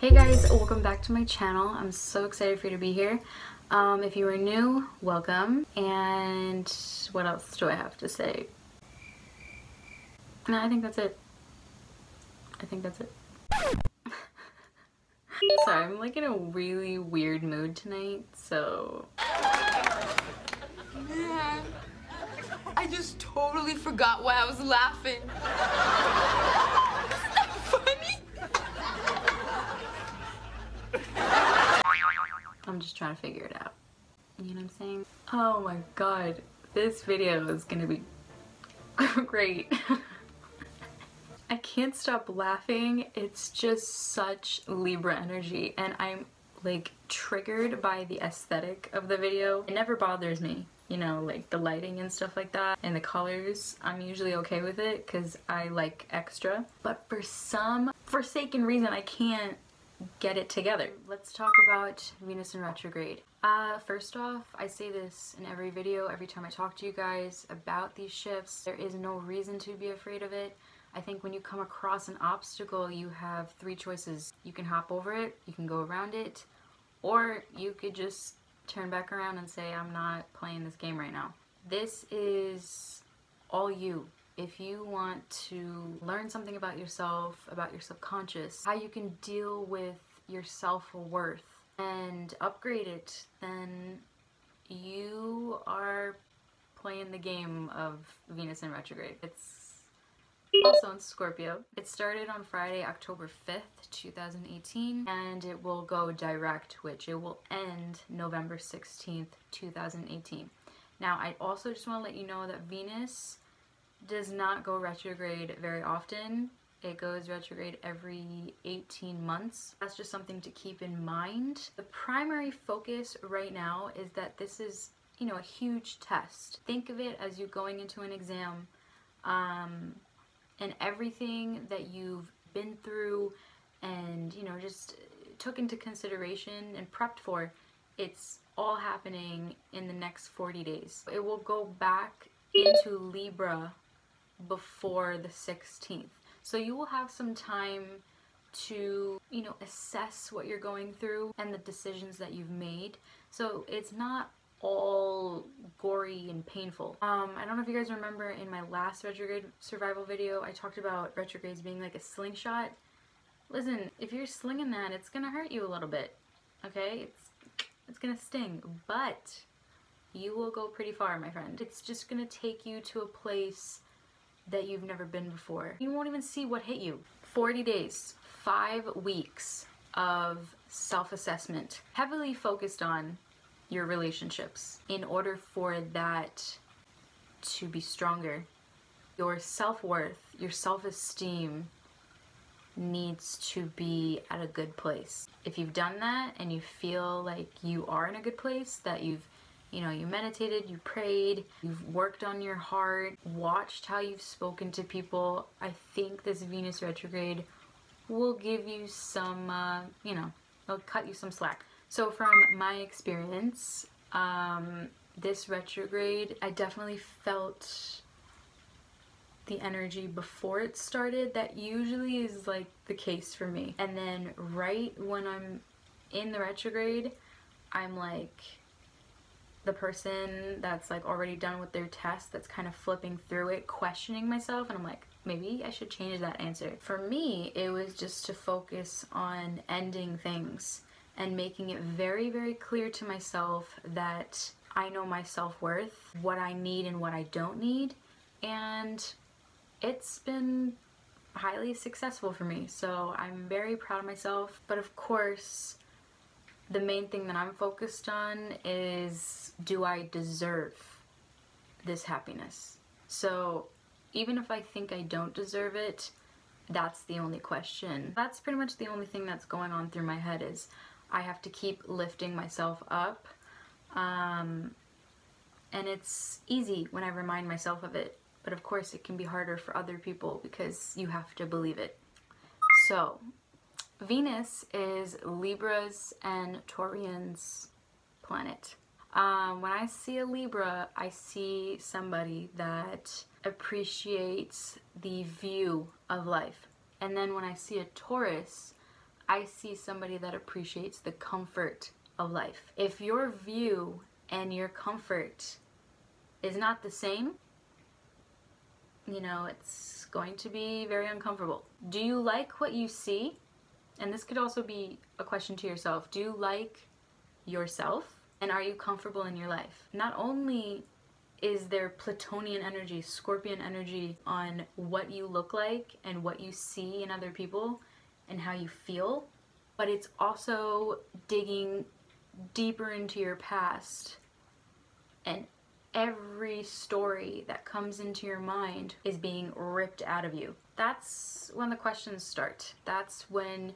Hey guys, welcome back to my channel. I'm so excited for you to be here. If you are new, welcome. And what else do I have to say? No, I think that's it. Sorry, I'm like in a really weird mood tonight, so... Man, I just totally forgot why I was laughing. Isn't that funny? I'm just trying to figure it out. You know what I'm saying? Oh my god, this video is gonna be great. I can't stop laughing. It's just such Libra energy, and I'm like triggered by the aesthetic of the video. It never bothers me, you know, like the lighting and stuff like that, and the colors. I'm usually okay with it because I like extra, but for some forsaken reason I can't get it together. Let's talk about Venus in retrograde. First off, I say this in every video, every time I talk to you guys about these shifts. There is no reason to be afraid of it. I think when you come across an obstacle, you have three choices. You can hop over it, you can go around it, or you could just turn back around and say, I'm not playing this game right now. This is all you. If you want to learn something about yourself, about your subconscious, how you can deal with your self-worth and upgrade it, then you are playing the game of Venus in retrograde. It's also in Scorpio. It started on Friday, October 5th, 2018, and it will go direct, which it will end November 16th, 2018. Now, I also just want to let you know that Venus does not go retrograde very often. It goes retrograde every 18 months. That's just something to keep in mind. The primary focus right now is that this is, you know, a huge test. Think of it as you going into an exam, and everything that you've been through and, you know, just took into consideration and prepped for, it's all happening in the next 40 days. It will go back into Libra before the 16th. So you will have some time to, you know, assess what you're going through and the decisions that you've made. So it's not all gory and painful. I don't know if you guys remember in my last retrograde survival video, I talked about retrogrades being like a slingshot. Listen, if you're slinging that, it's gonna hurt you a little bit, okay? It's gonna sting, but you will go pretty far, my friend. It's just gonna take you to a place that you've never been before. You won't even see what hit you. 40 days, 5 weeks of self-assessment, heavily focused on your relationships. In order for that to be stronger, your self-worth, your self-esteem needs to be at a good place. If you've done that and you feel like you are in a good place, that you meditated, you prayed, you've worked on your heart, watched how you've spoken to people, I think this Venus retrograde will give you some, it'll cut you some slack. So from my experience, this retrograde, I definitely felt the energy before it started. That usually is like the case for me. And then right when I'm in the retrograde, I'm like the person that's like already done with their test, that's kind of flipping through it, questioning myself, and I'm like, maybe I should change that answer. For me, it was just to focus on ending things and making it very, very clear to myself that I know my self-worth, what I need and what I don't need, and it's been highly successful for me. So I'm very proud of myself, but of course, the main thing that I'm focused on is, do I deserve this happiness? So even if I think I don't deserve it, that's the only question. That's pretty much the only thing that's going on through my head, is I have to keep lifting myself up. And it's easy when I remind myself of it, but of course it can be harder for other people because you have to believe it. So Venus is Libra's and Taurians' planet. When I see a Libra, I see somebody that appreciates the view of life. And then when I see a Taurus, I see somebody that appreciates the comfort of life. If your view and your comfort is not the same, you know, it's going to be very uncomfortable. Do you like what you see? And this could also be a question to yourself. Do you like yourself? And are you comfortable in your life? Not only is there Plutonian energy, Scorpion energy on what you look like and what you see in other people and how you feel, but it's also digging deeper into your past, and every story that comes into your mind is being ripped out of you. That's when the questions start. That's when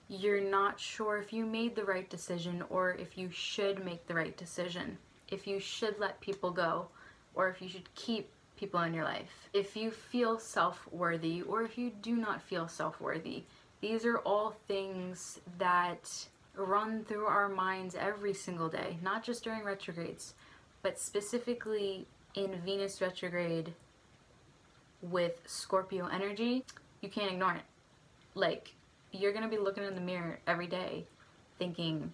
you're not sure if you made the right decision, or if you should make the right decision, if you should let people go, or if you should keep people in your life, if you feel self-worthy or if you do not feel self-worthy. These are all things that run through our minds every single day, not just during retrogrades, but specifically in Venus retrograde with Scorpio energy. You can't ignore it. Like, you're gonna be looking in the mirror every day thinking,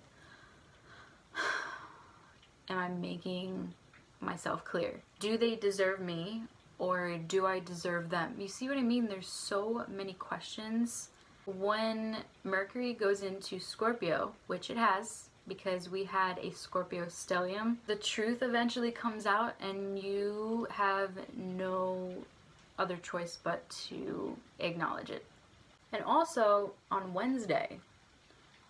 am I making myself clear? Do they deserve me, or do I deserve them? You see what I mean? There's so many questions. When Mercury goes into Scorpio, which it has, because we had a Scorpio stellium, the truth eventually comes out and you have no other choice but to acknowledge it. And also on Wednesday,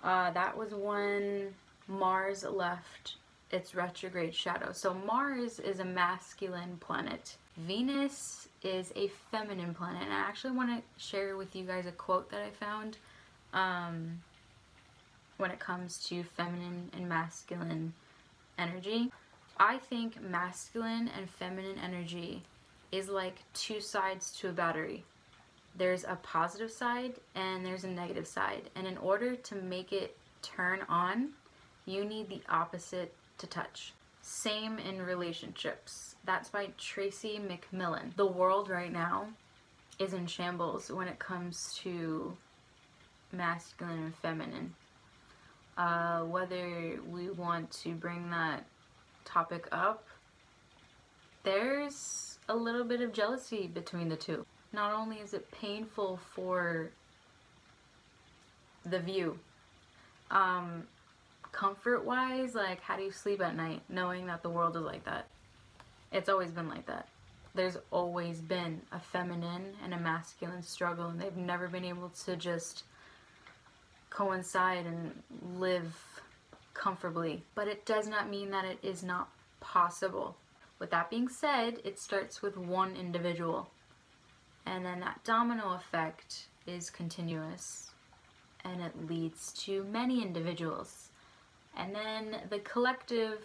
that was when Mars left its retrograde shadow. So Mars is a masculine planet. Venus is a feminine planet. And I actually want to share with you guys a quote that I found when it comes to feminine and masculine energy. I think masculine and feminine energy is like two sides to a battery. There's a positive side and there's a negative side. And in order to make it turn on, you need the opposite to touch. Same in relationships. That's by Tracy McMillan. The world right now is in shambles when it comes to masculine and feminine. Whether we want to bring that topic up, there's a little bit of jealousy between the two. Not only is it painful for the view, comfort-wise, like, how do you sleep at night knowing that the world is like that? It's always been like that. There's always been a feminine and a masculine struggle, and they've never been able to just coincide and live comfortably. But it does not mean that it is not possible. With that being said, it starts with one individual, and then that domino effect is continuous, and it leads to many individuals. And then the collective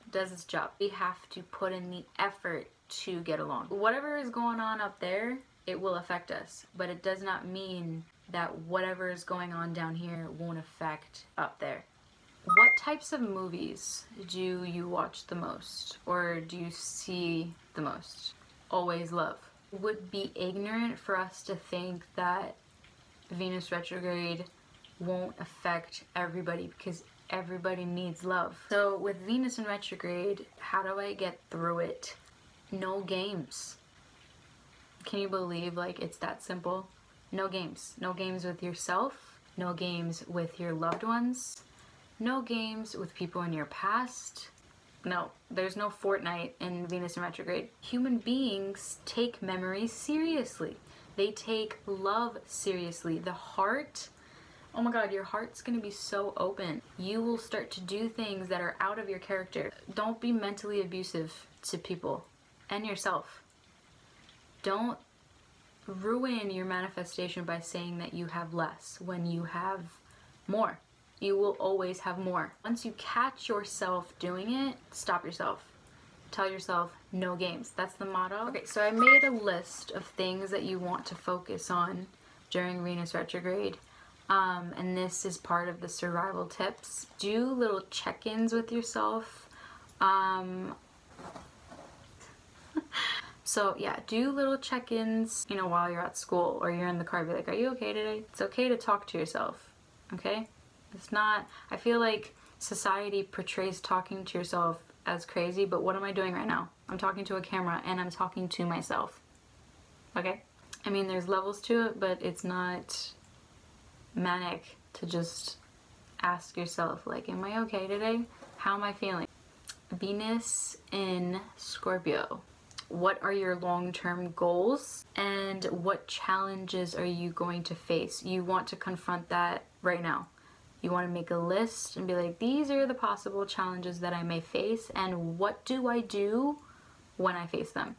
does its job. We have to put in the effort to get along. Whatever is going on up there, it will affect us, but it does not mean that whatever is going on down here won't affect up there. What types of movies do you watch the most, or do you see the most? Always love. It would be ignorant for us to think that Venus retrograde won't affect everybody, because everybody needs love. So with Venus in retrograde, how do I get through it? No games. Can you believe, like, it's that simple? No games. No games with yourself. No games with your loved ones. No games with people in your past. No, there's no Fortnite in Venus in retrograde. Human beings take memories seriously. They take love seriously. The heart, oh my god, your heart's gonna be so open. You will start to do things that are out of your character. Don't be mentally abusive to people and yourself. Don't ruin your manifestation by saying that you have less when you have more. You will always have more. Once you catch yourself doing it, stop yourself. Tell yourself, no games. That's the motto. Okay, so I made a list of things that you want to focus on during Venus retrograde. And this is part of the survival tips. Do little check-ins with yourself. So yeah, do little check-ins, you know, while you're at school or you're in the car. Be like, are you okay today? It's okay to talk to yourself, okay? It's not, I feel like society portrays talking to yourself as crazy, but what am I doing right now? I'm talking to a camera and I'm talking to myself, okay? I mean, there's levels to it, but it's not manic to just ask yourself, like, am I okay today? How am I feeling? Venus in Scorpio. What are your long-term goals and what challenges are you going to face? You want to confront that right now. You want to make a list and be like, these are the possible challenges that I may face, and what do I do when I face them?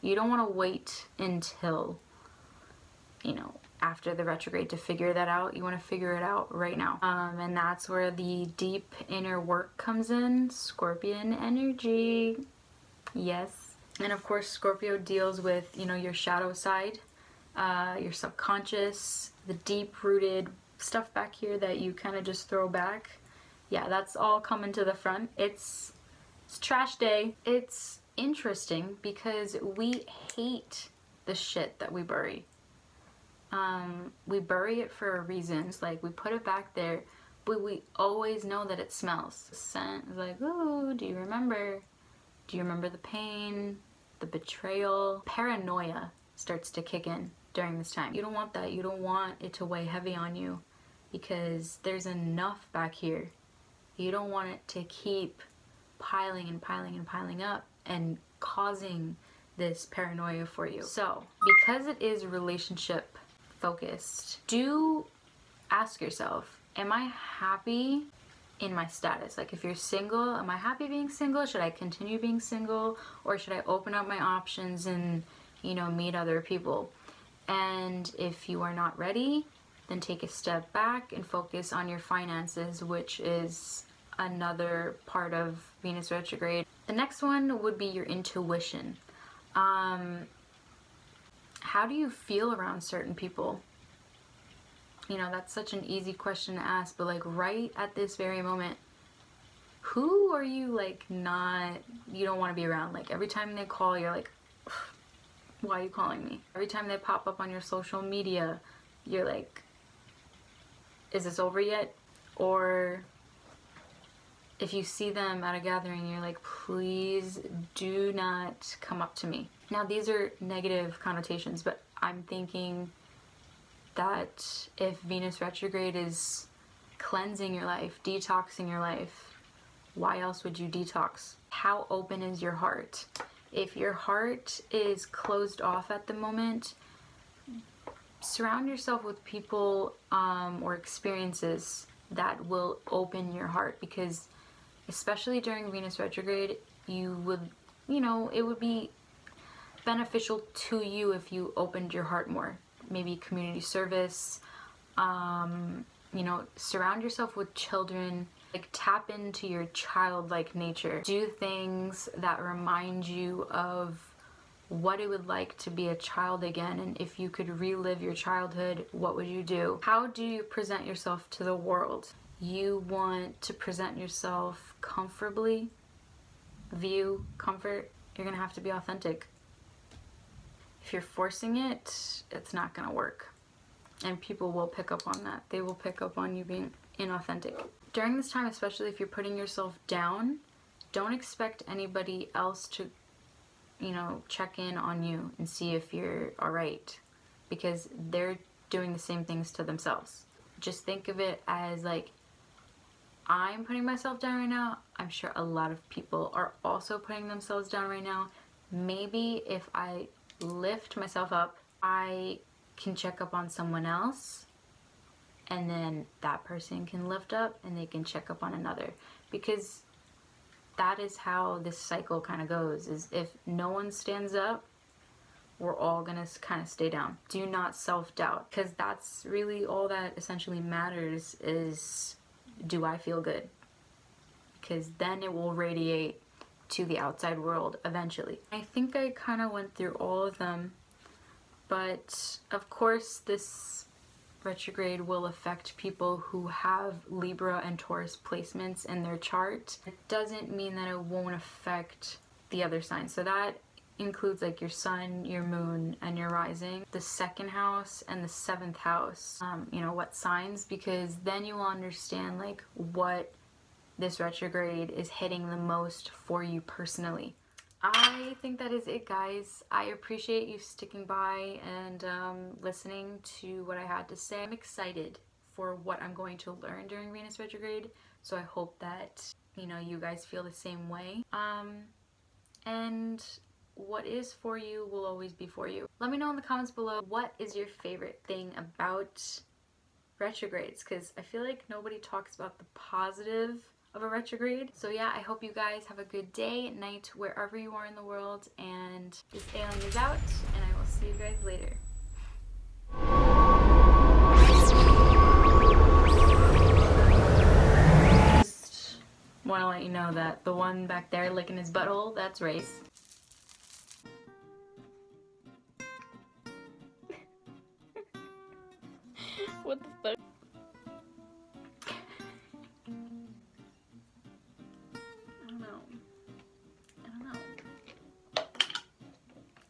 You don't want to wait until, you know, after the retrograde to figure that out. You want to figure it out right now. And that's where the deep inner work comes in. Scorpion energy. Yes. And of course, Scorpio deals with, you know, your shadow side, your subconscious, the deep-rooted stuff back here that you kind of just throw back. Yeah, that's all coming to the front. It's trash day. It's interesting because we hate the shit that we bury. We bury it for a reason. It's like we put it back there, but we always know that it smells. The scent is like, ooh, do you remember? Do you remember the pain, the betrayal? Paranoia starts to kick in during this time. You don't want that. You don't want it to weigh heavy on you because there's enough back here. You don't want it to keep piling and piling and piling up and causing this paranoia for you. So, because it is relationship focused, do ask yourself, am I happy in my status? Like, if you're single, am I happy being single? Should I continue being single, or should I open up my options and, you know, meet other people? And if you are not ready, then take a step back and focus on your finances, which is another part of Venus retrograde. The next one would be your intuition. How do you feel around certain people? You know, that's such an easy question to ask, but like right at this very moment, who are you like you don't want to be around? Like every time they call, you're like, why are you calling me? Every time they pop up on your social media, you're like, is this over yet? Or if you see them at a gathering, you're like, please do not come up to me. Now, these are negative connotations, but I'm thinking that if Venus retrograde is cleansing your life, detoxing your life, why else would you detox? How open is your heart? If your heart is closed off at the moment, surround yourself with people or experiences that will open your heart, because especially during Venus retrograde, you would, you know, it would be beneficial to you if you opened your heart more. Maybe community service, you know, surround yourself with children, like tap into your childlike nature. Do things that remind you of what it would like to be a child again, and if you could relive your childhood, what would you do? How do you present yourself to the world? You want to present yourself comfortably, view comfort, you're gonna have to be authentic. If you're forcing it, it's not gonna work. And people will pick up on that. They will pick up on you being inauthentic. During this time, especially if you're putting yourself down, don't expect anybody else to, you know, check in on you and see if you're alright, because they're doing the same things to themselves. Just think of it as like, I'm putting myself down right now. I'm sure a lot of people are also putting themselves down right now. Maybe if I lift myself up, I can check up on someone else, and then that person can lift up and they can check up on another, because that is how this cycle kind of goes. Is if no one stands up, we're all gonna kind of stay down. Do not self-doubt, because that's really all that essentially matters, is do I feel good? Because then it will radiate to the outside world eventually. I think I kind of went through all of them, but of course this retrograde will affect people who have Libra and Taurus placements in their chart. It doesn't mean that it won't affect the other signs. So that includes like your sun, your moon, and your rising. The second house and the seventh house, you know, what signs, because then you will understand like what this retrograde is hitting the most for you personally. I think that is it, guys. I appreciate you sticking by and listening to what I had to say. I'm excited for what I'm going to learn during Venus retrograde, so I hope that, you know, you guys feel the same way. And what is for you will always be for you. Let me know in the comments below, what is your favorite thing about retrogrades, because I feel like nobody talks about the positive of a retrograde. So yeah, I hope you guys have a good day, night, wherever you are in the world, and this alien is out, and I will see you guys later. Just want to let you know that the one back there licking his butthole, that's Race. What the fuck?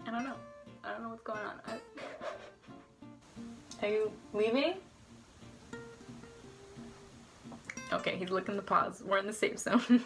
I don't know what's going on. Are you leaving? Okay, he's licking the paws. We're in the safe zone.